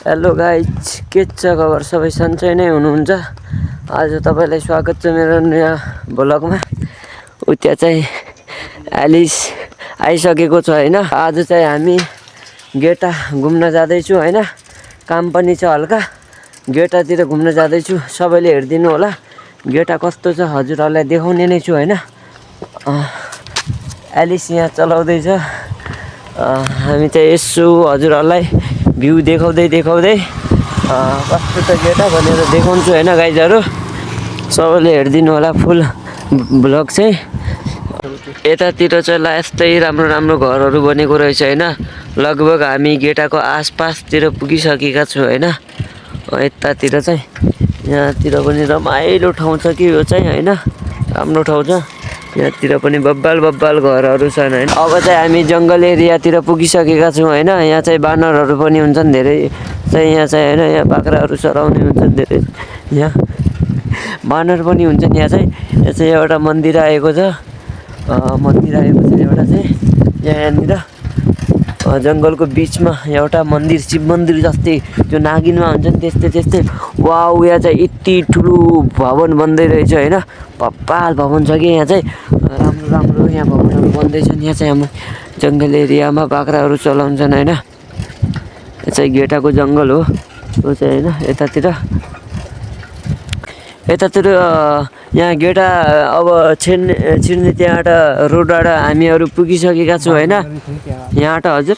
Hello guys, के छ खबर? सबै सन्चै नै हुनुहुन्छ? आज तपाईँलाई स्वागत छ मेरो नयाँ भ्लगमा। त्यहाँ चाहिँ एलिस आइसकेको छ होइन। आज चाहिँ हामी गेटा घुम्न जाँदैछु होइन। काम पनि छ हल्का, गेटातिर घुम्न जाँदैछु। सबैले हेरिदिनु होला गेटा कस्तो छ, हजुरहरूलाई देखाउने नै छु होइन। एलिस यहाँ चलाउँदैछ। हामी चाहिँ यसो हजुरहरूलाई भ्यू देखाउँदै कस्तो छ गेटा भनेर देखाउँछु होइन गाइजहरू। सबैले हेरिदिनु होला फुल भ्लग चाहिँ। यतातिर चाहिँ यस्तै राम्रो राम्रो घरहरू बनेको रहेछ होइन। लगभग हामी गेटाको आसपासतिर पुगिसकेका छौँ होइन। यतातिर चाहिँ यहाँतिर पनि रमाइलो ठाउँ छ कि यो चाहिँ होइन, राम्रो ठाउँ छ। यहाँतिर पनि बब्बाल घरहरू छन् होइन। अब चाहिँ हामी जङ्गल एरियातिर पुगिसकेका छौँ होइन। यहाँ चाहिँ बानरहरू पनि हुन्छन् धेरै चाहिँ यहाँ चाहिँ होइन। यहाँ बाख्राहरू चराउने हुन्छन् धेरै, यहाँ बानर पनि हुन्छन्। यहाँ चाहिँ एउटा मन्दिर आएको छ, एउटा चाहिँ यहाँनिर जङ्गलको बिचमा एउटा मन्दिर, शिव मन्दिर जस्तै त्यो नागिनमा हुन्छ नि त्यस्तै। वाउ, यहाँ चाहिँ यति ठुलो भवन बन्दै रहेछ होइन। बब्बाल भवन छ कि यहाँ चाहिँ, राम्रो यहाँ भवनहरू बन्दैछन्। यहाँ चाहिँ हाम्रो जङ्गल एरियामा बाख्राहरू चलाउँछन् होइन। यो चाहिँ गेटाको जङ्गल हो यो चाहिँ होइन। यतातिर यहाँ गेटा अब छिर्ने त्यहाँबाट रोडबाट हामीहरू पुगिसकेका छौँ होइन। यहाँबाट हजुर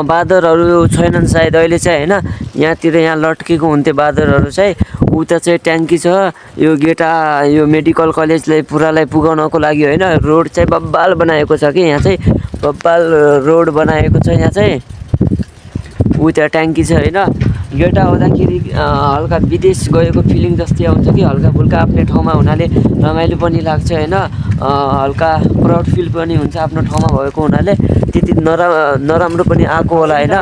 बाँदरहरू छैनन् सायद अहिले चाहिँ होइन। यहाँतिर यहाँ लट्केको हुन्थ्यो बाँदरहरू चाहिँ। उता चाहिँ ट्याङ्की छ। यो गेटा यो मेडिकल कलेजलाई पुरालाई पुगाउनको लागि होइन। रोड चाहिँ बब्बाल बनाएको छ कि यहाँ चाहिँ, बब्बाल रोड बनाएको छ यहाँ चाहिँ। उता ट्याङ्की छ होइन। गेटा आउँदाखेरि हल्का विदेश गएको फिलिङ जस्तै आउँछ कि, हल्का फुल्का आफ्नै ठाउँमा हुनाले रमाइलो पनि लाग्छ होइन। हल्का प्राउड फिल पनि हुन्छ आफ्नो ठाउँमा भएको हुनाले। त्यति नराम्रो पनि आएको होला होइन।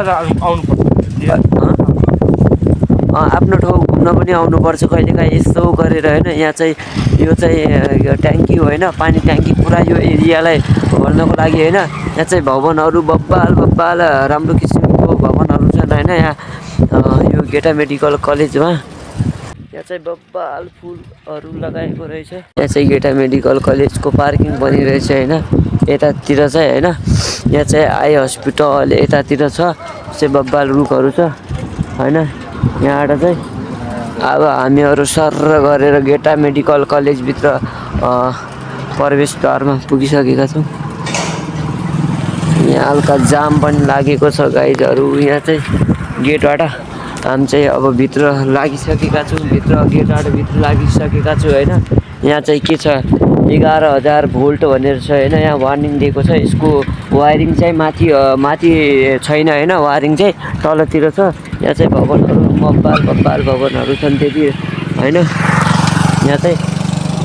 आफ्नो ठाउँ घुम्न पनि आउनुपर्छ कहिलेकाहीँ यस्तो गरेर होइन। यहाँ चाहिँ यो चाहिँ ट्याङ्की हो होइन, पानी ट्याङ्की पुरा यो एरियालाई भर्नको लागि होइन। यहाँ चाहिँ भवनहरू बब्बाल राम्रो किसिमको भवनहरू छन् होइन। यहाँ यो गेटा मेडिकल कलेजमा यहाँ चाहिँ बब्बाल फुलहरू लगाएको रहेछ। यहाँ चाहिँ गेटा मेडिकल कलेजको पार्किङ पनि रहेछ होइन। यतातिर चाहिँ होइन, यहाँ चाहिँ आई हस्पिटल यतातिर छ, चाहिँ बब्बाल रुखहरू छ होइन। यहाँबाट चाहिँ अब हामीहरू सर्र गरेर गेटा मेडिकल कलेजभित्र प्रवेशद्वारमा पुगिसकेका छौँ। यहाँ हल्का जाम पनि लागेको छ गाइजहरू। यहाँ चाहिँ गेटबाट हामी चाहिँ अब भित्र लागिसकेका छौँ, गेटबाट भित्र लागिसकेका छु होइन। यहाँ चाहिँ के छ, 11,000 भोल्ट भनेर छ होइन। यहाँ वार्निङ दिएको छ। यसको वायरिङ चाहिँ माथि छैन होइन, वायरिङ चाहिँ तलतिर छ। यहाँ चाहिँ भवनहरू बब्बाल भवनहरू छन् त्यति होइन। यहाँ चाहिँ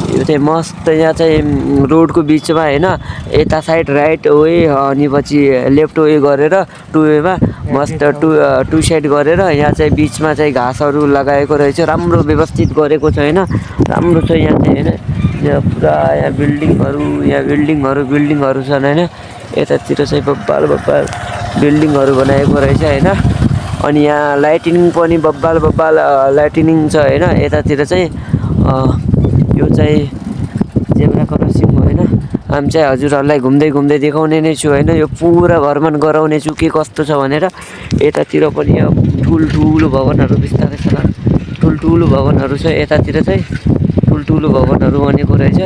यो चाहिँ मस्त, यहाँ चाहिँ रोडको बिचमा होइन। यता साइड राइट वे अनि पछि लेफ्ट वे गरेर टु वेमा मस्त टु साइड गरेर यहाँ चाहिँ बिचमा चाहिँ घाँसहरू लगाएको रहेछ। राम्रो व्यवस्थित गरेको छ होइन, राम्रो छ यहाँ चाहिँ होइन। यहाँ पुरा यहाँ बिल्डिङहरू छन् होइन। यतातिर चाहिँ बब्बाल बिल्डिङहरू बनाएको रहेछ होइन। अनि यहाँ लाइटिनिङ पनि बब्बाल लाइटिनिङ छ होइन। यतातिर चाहिँ यो चाहिँ जेब्रा क्रसिङ हो होइन। हामी चाहिँ हजुरहरूलाई घुम्दै देखाउने नै छु होइन। यो पुरा भ्रमण गराउने छु के कस्तो छ भनेर। यतातिर पनि अब ठुल्ठुलो भवनहरू बिस्तारै ठुल्ठुलो भवनहरू छ। यतातिर चाहिँ ठुल्ठुलो भवनहरू बनेको रहेछ।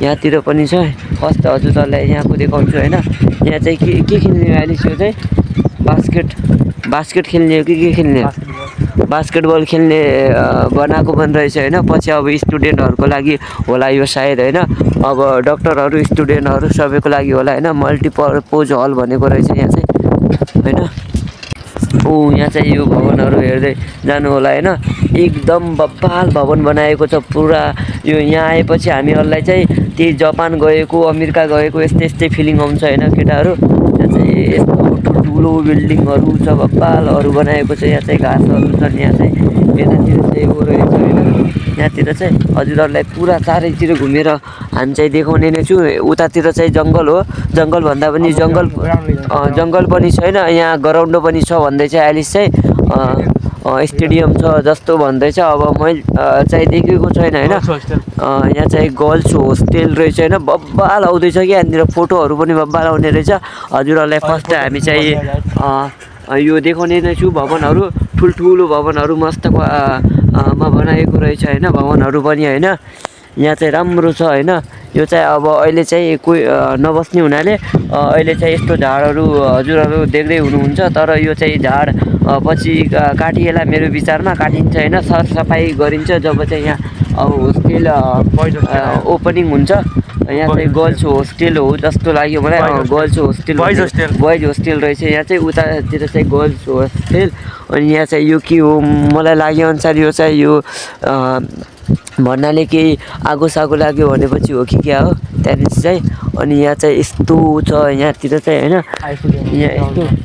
यहाँतिर पनि छ। फर्स्ट हजुरहरूलाई यहाँको देखाउँछु होइन। यहाँ चाहिँ के खेल्ने अहिले यो चाहिँ बास्केट खेल्ने हो कि के खेल्ने हो? बास्केटबल खेल्ने बनाएको पनि रहेछ होइन। पछि अब स्टुडेन्टहरूको लागि होला यो सायद होइन। अब डक्टरहरू स्टुडेन्टहरू सबैको लागि होला होइन। मल्टिपर्पोज हल भनेको रहेछ यहाँ चाहिँ होइन। यहाँ चाहिँ यो भवनहरू हेर्दै जानु होला होइन। एकदम बब्बाल भवन बनाएको छ पुरा। यो यहाँ आएपछि हामीहरूलाई चाहिँ त्यही जापान गएको, अमेरिका गएको यस्तै फिलिङ आउँछ होइन केटाहरू। यहाँ चाहिँ यस्तो ठुलो बिल्डिङहरू छ, बब्बालहरू बनाएको छ। यहाँ चाहिँ घाँसहरू छन्। यहाँ चाहिँ यतातिर चाहिँ ऊ रहेछ होइन। यहाँतिर चाहिँ हजुरहरूलाई पुरा चारैतिर घुमेर हामी चाहिँ देखाउने नै छु। उतातिर चाहिँ जङ्गल हो, जङ्गल भन्दा पनि जङ्गल पनि छैन, यहाँ ग्राउन्ड पनि छ भन्दै चाहिँ एलिस चाहिँ स्टेडियम छ जस्तो भन्दैछ। अब मैले चाहिँ देखेको छैन होइन। यहाँ चाहिँ गर्ल्स होस्टेल रहेछ होइन, बब्बाल आउँदैछ कि यहाँनिर फोटोहरू पनि बब्बाल आउने रहेछ। हजुरहरूलाई फर्स्ट हामी चाहिँ यो देखाउने नै छु। भवनहरू ठुल्ठुलो भवनहरू मस्त मा बनाएको रहेछ होइन, भवनहरू पनि होइन। यहाँ चाहिँ राम्रो छ होइन। यो चाहिँ अब अहिले चाहिँ कोही नबस्ने हुनाले अहिले चाहिँ यस्तो झाडहरू हजुरहरू देख्दै हुनुहुन्छ। तर यो चाहिँ झाड पछि काटिएला, मेरो विचारमा काटिन्छ होइन, सरसफाइ गरिन्छ जब चाहिँ यहाँ अब होस्टेल ओपनिङ हुन्छ। यहाँ चाहिँ गर्ल्स होस्टेल हो जस्तो लाग्यो मलाई। गर्ल्स होस्टेल, बोइज होस्टेल रहेछ। यहाँ चाहिँ उतातिर चाहिँ गर्ल्स होस्टेल। अनि यहाँ चाहिँ यो के हो मलाई लाग्यो अनुसार यो चाहिँ यो भन्नाले केही आगोसागो लाग्यो भनेपछि हो कि क्या हो त्यहाँदेखि चाहिँ। अनि यहाँ चाहिँ यस्तो छ यहाँतिर चाहिँ होइन।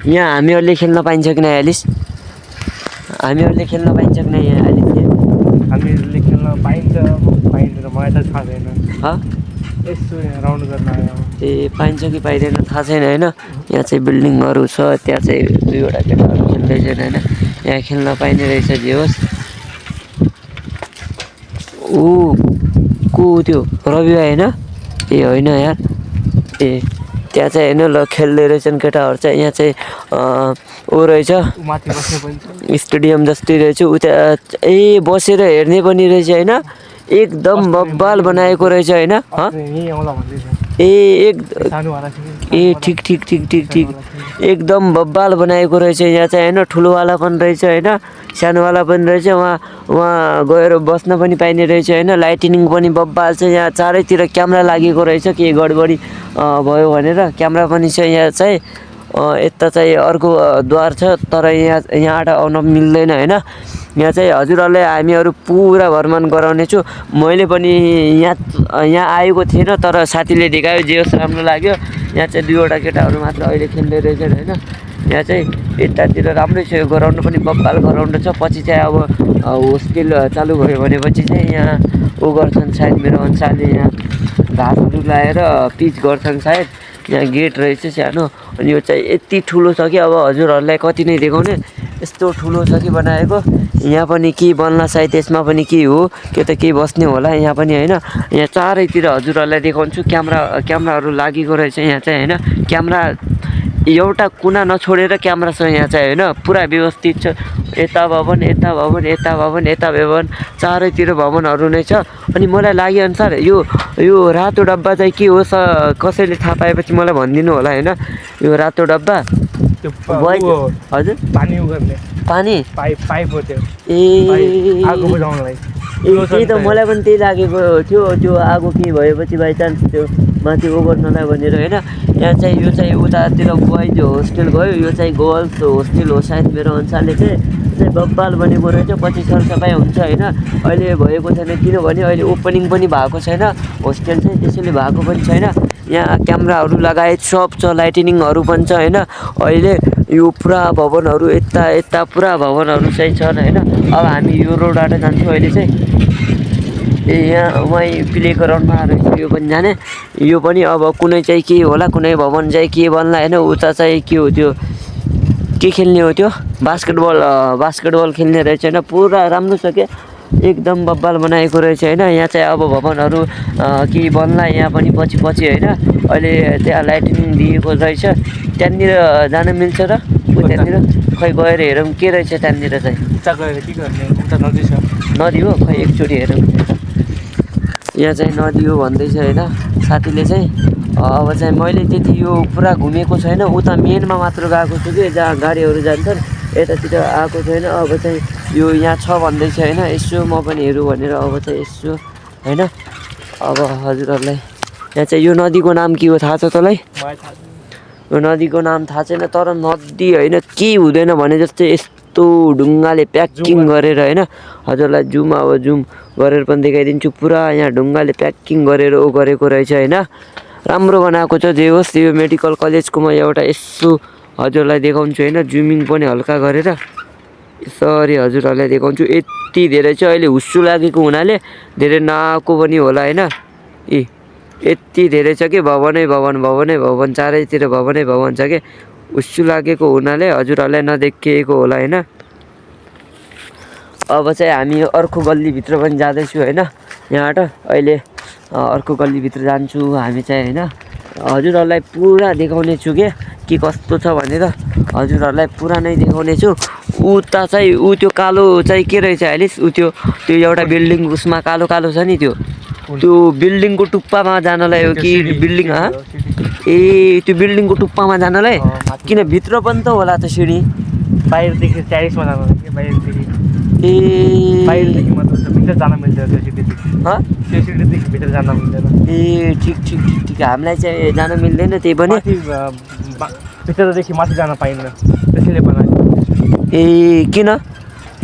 यहाँ हामीहरूले खेल्न पाइन्छ कि नै एलिस? हामीहरूले खेल्न पाइन्छ कि नै यहाँ एलिस? हामीहरूले खेल्न पाइँदैन मलाई त थाहा छैन। यसो राउन्ड गर्न आयो। ए पाइन्छ कि पाइँदैन थाहा छैन होइन। यहाँ चाहिँ बिल्डिङहरू छ, त्यहाँ चाहिँ दुईवटा केटाहरू खेल्दैछन् होइन। यहाँ खेल्न पाइने रहेछ जे होस्। को त्यो रवि भाइ होइन? ए होइन यार, ए त्यहाँ चाहिँ होइन ल खेल्दै रहेछन् केटाहरू चाहिँ। यहाँ चाहिँ ऊ रहेछ स्टेडियम जस्तै रहेछ। उता ए बसेर हेर्ने पनि रहेछ होइन। एकदम बब्बाल बनाएको रहेछ होइन। ए ठिक एकदम बब्बाल बनाएको रहेछ। यहाँ चाहिँ होइन ठुलोवाला पनि रहेछ होइन, सानोवाला पनि रहेछ। वहाँ गएर बस्न पनि पाइने रहेछ होइन। लाइटिनिङ पनि बब्बाल छ। यहाँ चारैतिर क्यामेरा लागेको रहेछ, के गडबडी भयो भनेर क्यामेरा पनि छ। यहाँ चाहिँ यता चाहिँ अर्को द्वार छ, तर यहाँबाट आउन मिल्दैन होइन। यहाँ चाहिँ हजुरहरूलाई हामीहरू पुरा भ्रमण गराउने छु। मैले पनि यहाँ आएको थिएन, तर साथीले देखायो जे होस् राम्रो लाग्यो। यहाँ चाहिँ दुईवटा केटाहरू मात्र अहिले खेल्दै रहेछन् होइन। यहाँ चाहिँ यतातिर राम्रै छ, यो ग्राउन्ड पनि बब्बाल ग्राउन्ड छ। पछि चाहिँ अब होस्टेल चालु भयो भनेपछि चाहिँ यहाँ ऊ गर्छन् सायद, मेरो अनुसारले यहाँ घाँसहरू लाएर पिच गर्छन् सायद। यहाँ गेट रहेछ सानो। अनि यो चाहिँ यति ठुलो छ कि अब हजुरहरूलाई कति नै देखाउने, यस्तो ठुलो छ कि बनाएको। यहाँ पनि के बन्ला सायद, यसमा पनि के हो के त केही बस्ने होला यहाँ पनि होइन। यहाँ चारैतिर हजुरहरूलाई देखाउँछु, क्यामेराहरू लागेको रहेछ यहाँ चाहिँ होइन। क्यामेरा एउटा कुना नछोडेर क्यामेरा छ यहाँ चाहिँ होइन। पुरा व्यवस्थित छ, यता भवन यता भवन यता भवन यता भवन, चारैतिर भवनहरू नै छ। अनि मलाई लागेअनुसार यो रातो डब्बा चाहिँ के हो कसैले थाहा पाएपछि मलाई भनिदिनु होला होइन। यो रातो डब्बा हजुर पानी पाइप हो त्यो। ए आगो बुझाउनलाई त्यही त मलाई पनि त्यही लागेको थियो। त्यो आगो के भएपछि बाइचान्स त्यो माथि ओ गर्नलाई भनेर होइन। यहाँ चाहिँ यो चाहिँ उतातिर बोइज होस्टेल गयो, यो चाहिँ गर्ल्स होस्टेल हो सायद मेरो अनुसारले चाहिँ बब्बाल बनेको रहेछ। पछि सरसफाइ हुन्छ होइन, अहिले भएको छैन किनभने अहिले ओपनिङ पनि भएको छैन होस्टेल चाहिँ, त्यसैले भएको पनि छैन। यहाँ क्यामेराहरू लगायत सब छ, लाइटिनिङहरू पनि छ होइन। अहिले यो पुरा भवनहरू यता पुरा भवनहरू चाहिँ छन् होइन। अब हामी यो रोडबाट जान्छौँ अहिले चाहिँ। यहाँ वहीँ प्ले ग्राउन्डमा रहेछ यो पनि जाने। यो पनि अब कुनै चाहिँ के होला, कुनै भवन चाहिँ के बन्ला होइन। उता चाहिँ के हो त्यो के खेल्ने हो त्यो बास्केटबल खेल्ने रहेछ होइन। पुरा राम्रो छ क्या, एकदम बब्बाल बनाएको रहेछ होइन। यहाँ चाहिँ अब भवनहरू के बन्ला यहाँ पनि पछि होइन। अहिले त्यहाँ लाइटिनिङ दिएको रहेछ, त्यहाँनिर जान मिल्छ र त्यहाँनिर खै गएर हेरौँ के रहेछ त्यहाँनिर चाहिँ। उता गएर के गर्ने, उता नदी छ, नदी हो खै एकचोटि हेरौँ। यहाँ चाहिँ नदी हो भन्दैछ होइन साथीले चाहिँ। अब चाहिँ मैले त्यति यो पुरा घुमेको छैन, उता मेनमा मात्र गएको छु कि जहाँ गाडीहरू जान्छन्, यतातिर आएको छैन। अब चाहिँ यो यहाँ छ भन्दैछ होइन, यसो म पनि हेरौँ भनेर अब चाहिँ यसो होइन। अब हजुरहरूलाई यहाँ चाहिँ यो नदीको नाम के हो थाहा छ तँलाई? यो नदीको नाम थाहा छैन, तर नदी होइन के हुँदैन भने जस्तै यस्तो ढुङ्गाले प्याकिङ गरेर होइन। हजुरलाई जुम गरेर पनि देखाइदिन्छु। पुरा यहाँ ढुङ्गाले प्याकिङ गरेर ऊ गरेको रहेछ होइन। राम्रो बनाएको छ जे होस्। यो मेडिकल कलेजको म एउटा यसो हजुरलाई देखाउँछु होइन, जुमिङ पनि हल्का गरेर यसरी हजुरहरूलाई देखाउँछु। यति धेरै चाहिँ अहिले हुस्सु लागेको हुनाले धेरै नआएको पनि होला होइन। यति धेरै छ कि भवनै भवन चारैतिर भवनै भवन छ कि हुस्सु लागेको हुनाले हजुरहरूलाई नदेखिएको होला होइन। अब चाहिँ हामी अर्को गल्लीभित्र पनि जाँदैछु होइन। यहाँबाट अहिले अर्को गल्लीभित्र जान्छु हामी चाहिँ होइन। हजुरहरूलाई पुरा देखाउने छु के कस्तो छ भनेर हजुरहरूलाई पुरा नै देखाउने छु। उता चाहिँ त्यो कालो चाहिँ के रहेछ अहिलेस त्यो एउटा बिल्डिङ उसमा कालो कालो छ नि त्यो बिल्डिङको टुप्पामा जानलाई हो कि बिल्डिङ ए त्यो बिल्डिङको टुप्पामा जानलाई किन भित्र पनि त होला त सिँढी बाहिरदेखि टेरेसमा जानु कि बाहिरदेखि बाहिरदेखि मतलब भित्र जान मिल्दैन त्यो सिँढीदेखि भित्र जान मिल्दैन। ए ठिक हामीलाई चाहिँ जान मिल्दैन त्यही पनि भित्रदेखि माथि जान पाइन्न त्यसैले बनायो। ए किन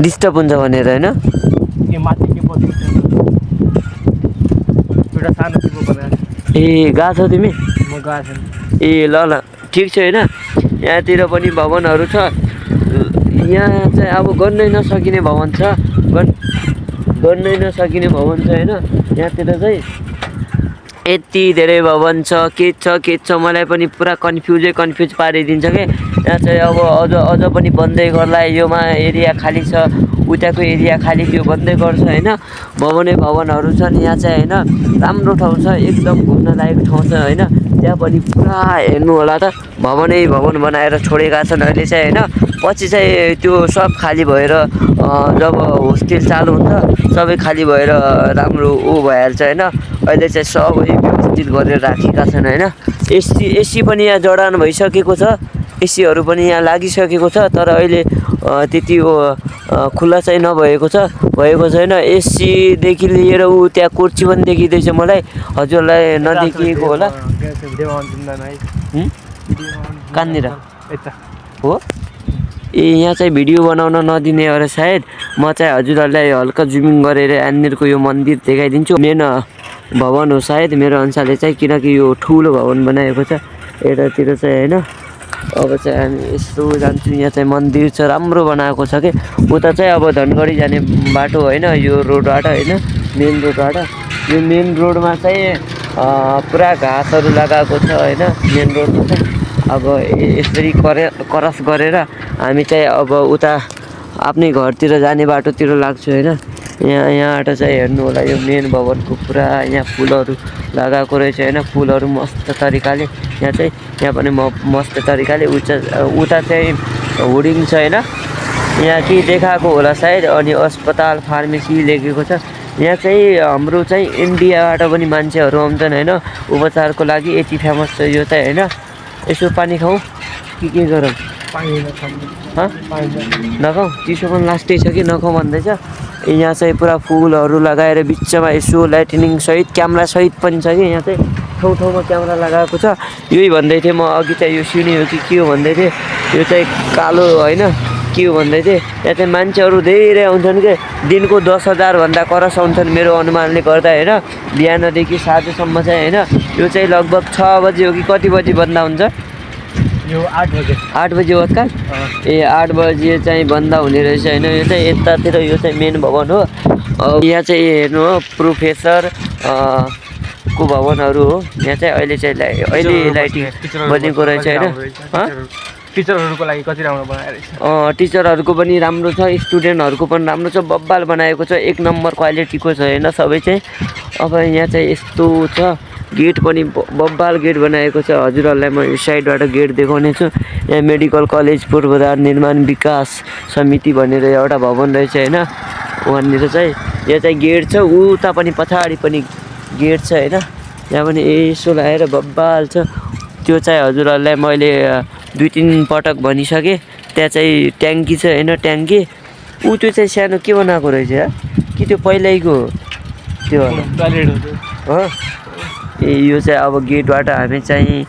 डिस्टर्ब हुन्छ भनेर होइन। ए माथि के पो एउटा सानो टिपो बनायो। ए गएको छौ तिमी? म गएको छैन। ए ल ठिक छ होइन। यहाँतिर पनि भवनहरू छ। यहाँ चाहिँ अब गर्नै नसकिने भवन छ गर्नै नसकिने भवन छ होइन। यहाँतिर चाहिँ यति धेरै भवन छ के छ मलाई पनि पुरा कन्फ्युज पारिदिन्छ क्या। यहाँ चाहिँ अब अझ पनि बन्दै गर्ला। योमा एरिया खाली छ उताको एरिया खाली त्यो बन्दै गर्छ होइन। भवनहरू छन् यहाँ चाहिँ होइन। राम्रो ठाउँ छ एकदम घुम्न लायक ठाउँ छ होइन। त्यहाँ पनि पुरा हेर्नु होला त भवनै भवन बनाएर छोडेका छन् अहिले चाहिँ होइन। पछि चाहिँ त्यो सब खाली भएर जब होस्टेल चालु हुन्छ सबै खाली भएर राम्रो भइहाल्छ होइन। अहिले चाहिँ सबै व्यवस्थित गरेर राखेका छन् होइन। एसी पनि यहाँ जडान भइसकेको छ। एसीहरू पनि यहाँ लागिसकेको छ तर अहिले त्यति खुल्ला चाहिँ भएको छैन। एसीदेखि लिएर त्यहाँ कुर्सी पनि देखिँदैछ मलाई हजुरलाई नदेखिएको होला। कहाँनिर हो ए यहाँ चाहिँ भिडियो बनाउन नदिने अरे सायद। म चाहिँ हजुरहरूलाई हल्का जुमिङ गरेर यहाँनिरको यो मन्दिर देखाइदिन्छु। मेन भवन हो सायद मेरो अनुसारले चाहिँ किनकि यो ठुलो भवन बनाएको छ यतातिर चाहिँ होइन। अब चाहिँ हामी यस्तो जान्छौँ। यहाँ चाहिँ मन्दिर छ राम्रो बनाएको छ कि उता चाहिँ अब धनगढी जाने बाटो होइन यो रोडबाट होइन मेन रोडबाट। यो मेन रोडमा चाहिँ पुरा घाँसहरू लगाएको छ होइन। मेन रोडमा चाहिँ अब यसरी क्रस गरेर हामी चाहिँ अब उता आफ्नै घरतिर जाने बाटोतिर लाग्छु होइन। यहाँबाट चाहिँ हेर्नु होला यो मेन भवनको पुरा यहाँ फुलहरू लगाएको रहेछ होइन। फुलहरू मस्त तरिकाले यहाँ पनि मस्त तरिकाले उता चाहिँ होर्डिङ छ होइन। यहाँ के देखाएको होला सायद अनि अस्पताल फार्मेसी लेखेको छ। यहाँ चाहिँ हाम्रो चाहिँ इन्डियाबाट पनि मान्छेहरू आउँछन् होइन उपचारको लागि। यति फेमस छ यो चाहिँ होइन। यसो पानी खाउँ के गरौँ? नखाउँ चिसो पनि लास्टै छ कि नखाउँ भन्दैछ। यहाँ चाहिँ पुरा फुलहरू लगाएर बिचमा यसो लाइटिनिङ सहित क्यामेरा सहित पनि छ कि यहाँ चाहिँ ठाउँमा क्यामेरा लगाएको छ। यही भन्दै थिएँ म अघि चाहिँ यो सिँढी हो कि के हो भन्दै थिएँ। यो चाहिँ कालो होइन के हो भन्दै थिएँ। यहाँ चाहिँ मान्छेहरू धेरै आउँछन् कि दिनको 10,000 भन्दा क्रस आउँछन् मेरो अनुमानले गर्दा होइन। बिहानदेखि साँझसम्म चाहिँ होइन। यो चाहिँ लगभग 6 बजी हो कि कति बजी बन्द हुन्छ? यो 8 बजी हो का? ए 8 बजी चाहिँ बन्द हुने रहेछ होइन। यो चाहिँ यतातिर यो चाहिँ मेन भवन हो। यहाँ चाहिँ हेर्नु हो प्रोफेसर को भवनहरू हो। यहाँ चाहिँ अहिले लाइटिङ बनेको रहेछ होइन। टिचरहरूको लागि कति राम्रो बनाएर टिचरहरूको पनि राम्रो छ स्टुडेन्टहरूको पनि राम्रो छ बब्बाल बनाएको छ एक नम्बर क्वालिटीको छ होइन सबै चाहिँ। अब यहाँ चाहिँ यस्तो छ गेट पनि बब्बाल गेट बनाएको छ। हजुरहरूलाई म यो साइडबाट गेट देखाउने छु। यहाँ मेडिकल कलेज पूर्वाधार निर्माण विकास समिति भनेर एउटा भवन रहेछ होइन। वहाँनिर चाहिँ यहाँ चाहिँ गेट छ उता पनि पछाडि पनि गेट छ होइन। यहाँ पनि यसो लगाएर बब्बाल छ। त्यो चाहिँ हजुरहरूलाई मैले 2-3 पटक भनिसकेँ। त्यहाँ चाहिँ ट्याङ्की छ होइन ट्याङ्की त्यो चाहिँ सानो के बनाएको रहेछ कि त्यो पहिल्यैको त्यो हो। ए यो चाहिँ अब गेटबाट हामी चाहिँ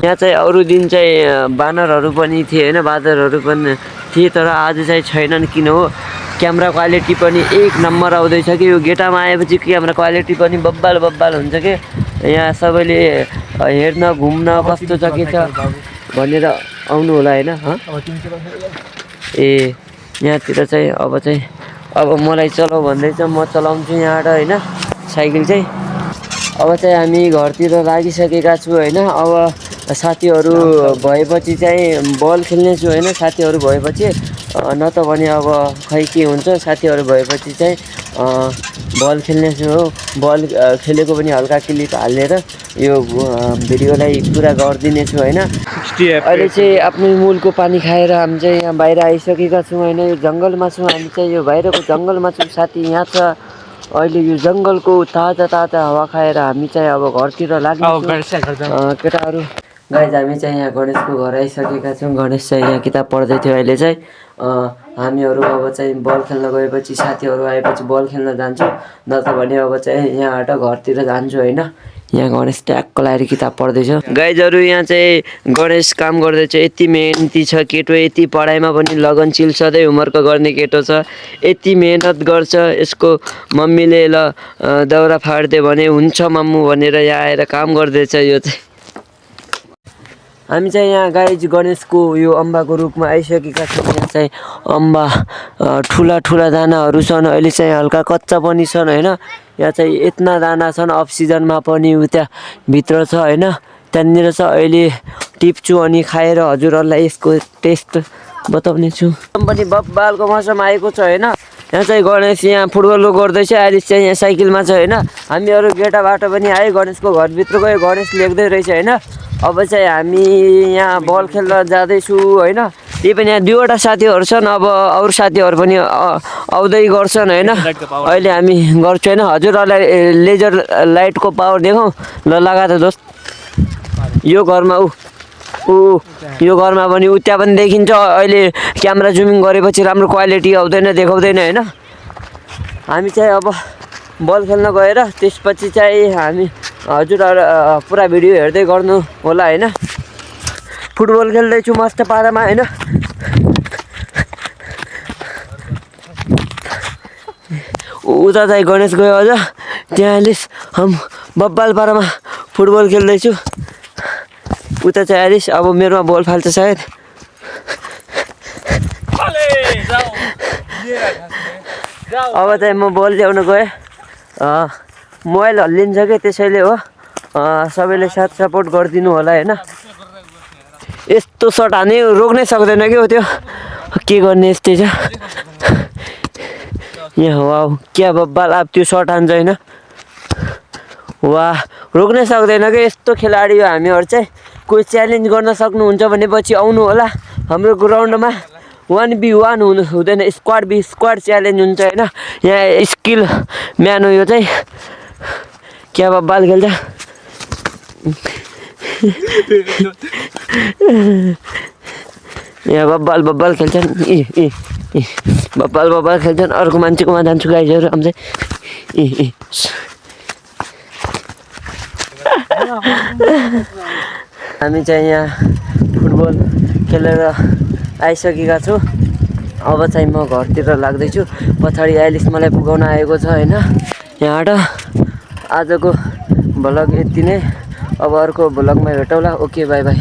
यहाँ चाहिँ अरू दिन चाहिँ बानरहरू पनि थिए होइन बाँदरहरू पनि थिए तर आज चाहिँ छैनन्। किन हो क्यामेरा क्वालिटी पनि 1 नम्बर आउँदैछ कि यो गेटमा आएपछि क्यामेरा क्वालिटी पनि बब्बाल हुन्छ कि यहाँ सबैले हेर्न घुम्न कस्तो छ के छ भनेर आउनु होला होइन अब तिमी ए यहाँतिर चाहिँ अब मलाई चलाऊ भन्दैछ म चलाउँछु यहाँबाट होइन साइकल चाहिँ अब चाहिँ हामी घरतिर लागिसकेका छु होइन अब साथीहरू भएपछि चाहिँ बल खेल्नेछु होइन साथीहरू भएपछि न त भने अब खै के हुन्छ साथीहरू भएपछि चाहिँ बल खेल्नेछु हो बल खेलेको पनि हल्का क्लिप हालेर यो भिडियोलाई पुरा गरिदिनेछु होइन 60 अहिले चाहिँ आफ्नो मूलको पानी खाएर हामी चाहिँ यहाँ बाहिर आइसकेका छौँ होइन यो जङ्गलमा छौँ हामी चाहिँ यो बाहिरको जङ्गलमा छौँ साथी यहाँ छ अहिले यो जङ्गलको ताजा हावा खाएर हामी चाहिँ अब घरतिर लाग्छौँ केटाहरू गाइज हामी चाहिँ यहाँ गणेशको घर आइसकेका छौँ गणेश चाहिँ यहाँ किताब पढ्दै थियो अहिले चाहिँ हामीहरू अब चाहिँ बल खेल्न गएपछि साथीहरू आएपछि बल खेल्न जान्छौँ न त भने अब चाहिँ यहाँबाट घरतिर जान्छु होइन यहाँ गणेश ट्याक्क लगाएर किताब पढ्दैछ गाइजहरू यहाँ चाहिँ गणेश काम गर्दैछ यति मेहनती छ केटो यति पढाइमा पनि लगनशील सधैँ होमवर्क गर्ने केटो छ यति मेहनत गर्छ यसको मम्मीले ल दाउरा फाड्दे भने हुन्छ मम्मू भनेर यहाँ आएर काम गर्दैछ यो चाहिँ हामी चाहिँ यहाँ गाइज गणेशको यो अम्बाको रुखमा आइसकेका छौँ यहाँ चाहिँ अम्बा ठुला दानाहरू छन् अहिले चाहिँ हल्का कच्चा पनि छन् होइन यहाँ चाहिँ यत्ना दाना छन् अफ सिजनमा पनि उता भित्र छ होइन त्यहाँनिर छ अहिले टिप्छु अनि खाएर हजुरहरूलाई यसको टेस्ट बताउने छु पनि बब्बालको मौसम आएको छ होइन यहाँ चाहिँ गणेश यहाँ फुटबल गर्दैछ अहिले चाहिँ यहाँ साइकलमा छ होइन हामीहरू गेटाबाट पनि आयो गणेशको घरभित्र गयो गणेश लेख्दै रहेछ होइन अब चाहिँ हामी यहाँ बल खेल्न जाँदैछु होइन त्यही पनि यहाँ दुईवटा साथीहरू छन् अब अरू साथीहरू पनि आउँदै गर्छन् होइन अहिले हामी गर्छु होइन हजुरहरूलाई लेजर लाइटको पावर देखाउँ ल लगा त दोस्त यो घरमा यो घरमा पनि त्यहाँ पनि देखिन्छ अहिले क्यामेरा जुमिङ गरेपछि राम्रो क्वालिटी आउँदैन देखाउँदैन होइन हामी चाहिँ अब बल खेल्न गएर त्यसपछि चाहिँ हामी हजुरहरू पुरा भिडियो हेर्दै गर्नु होला होइन फुटबल खेल्दैछु मस्त पारामा होइन उता चाहिँ गणेश गयो अझ त्यहाँ एलिस हम बब्बाल पारामा फुटबल खेल्दैछु उता चाहिँ एलिस अब मेरोमा बल फाल्छ सायद अब चाहिँ म बल ल्याउन गएँ मोबाइल हल्लिन्छ कि त्यसैले हो सबैले साथ सपोर्ट गरिदिनु होला होइन यस्तो सर्ट हाने रोक्नै सक्दैन कि हो त्यो के गर्ने यस्तै छ यहाँ वा क्या बब्बाल अब त्यो सर्ट हान्छ होइन वा रोक्नै सक्दैन कि यस्तो खेलाडी हो हामीहरू चाहिँ कोही च्यालेन्ज गर्न सक्नुहुन्छ भने पछि आउनु होला हाम्रो ग्राउन्डमा 1v1 हुँदैन स्क्वाड च्यालेन्ज हुन्छ होइन यहाँ स्किल म्यान हो यो चाहिँ क्या बब्बाल खेल्छ यहाँ बब्बाल खेल्छन् बब्बाल खेल्छन् अर्को मान्छेकोमा जान्छु गाइजहरू हामी चाहिँ हामी चाहिँ यहाँ फुटबल खेलेर आइसकेका छु अब चाहिँ म घरतिर लाग्दैछु पछाडि आइलिस मलाई पुगाउन आएको छ होइन यहाँबाट आजको भ्लग यति नै अब अर्को भ्लगमा भेटौँला ओके बाई बाई